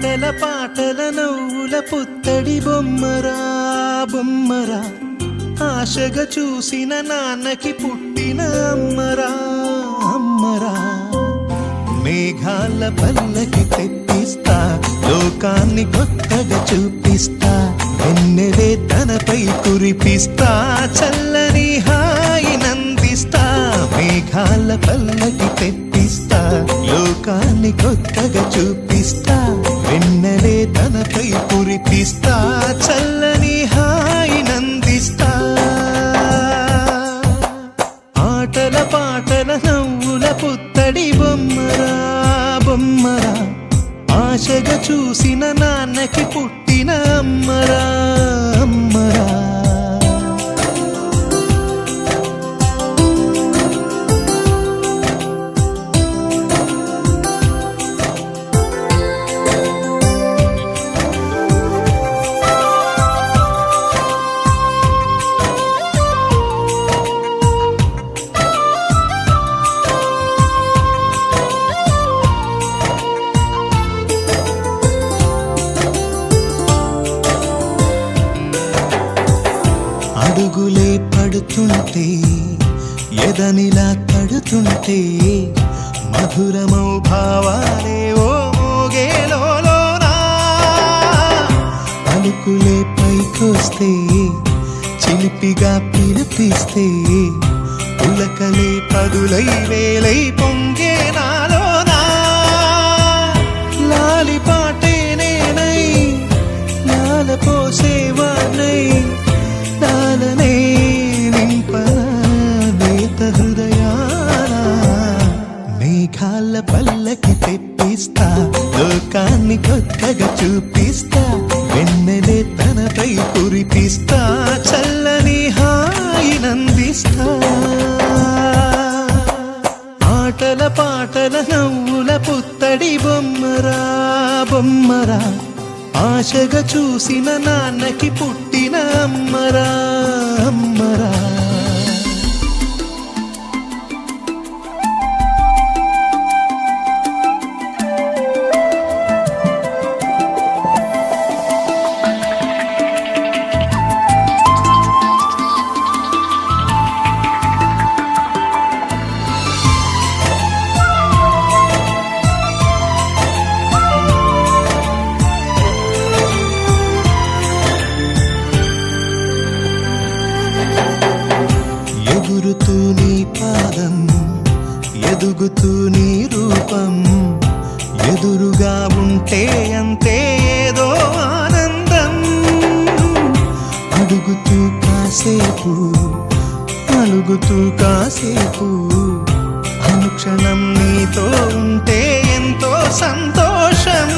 ఆటల పాటల నవ్వుల పుత్తడి బొమ్మరా బొమ్మరా, ఆశగా చూసిన నాన్నకి పుట్టిన అమ్మరా అమ్మరా. మేఘాల పల్లకి తెప్పిస్తా, లోకాన్ని కొత్తగా చూపిస్తా, వెన్నెలే తనపై కురిపిస్తా, చల్లని హాయి నందిస్తా. మేఘాల పల్లకి తెప్పిస్తా, లోకాన్ని కొత్తగా చూపిస్తా, వెన్నెలే తనపై కురిపిస్తా, చల్లని హాయి నందిస్తా. ఆటల పాటల నవ్వుల పుత్తడి బొమ్మరా బొమ్మరా, ఆశగా చూసిన నాన్నకి పుట్టిన అమ్మరా అమ్మరా. అడుగులే పడుతుంటే ఎదనిలా తడుతుంటే, మధురమౌ భావాలే ఓ మోగేలోనా. పలుకులే పైకొస్తే చిలిపిగా పిలిపిస్తే, పులకలే పదులై వేలై పొంగే నాలోనా. లాలి పాటే నేనై లాల పోసేవాణ్ణై, లాలనే నింపనేత హృదయాన. మేఘాల పల్లకి తెప్పిస్తా, లోకాన్ని కొత్తగా చూపిస్తా, వెన్నెలే తనపై కురిపిస్తా, చల్లని హాయి నందిస్తా. ఆటల పాటల నవ్వుల పుత్తడి బొమ్మరా బొమ్మరా, ఆశగా చూసిన నాన్నకి పుట్టిన అమ్మరా అమ్మరా. ఎగురుతూ నీ పాదం, ఎదుగుతూ నీ రూపం, ఎదురుగా ఉంటే అంతే ఏదో ఆనందం. అడుగుతూ కాసేపు, అలుగుతూ కాసేపు, అనుక్షణం నీతో ఉంటే ఎంతో సంతోషం.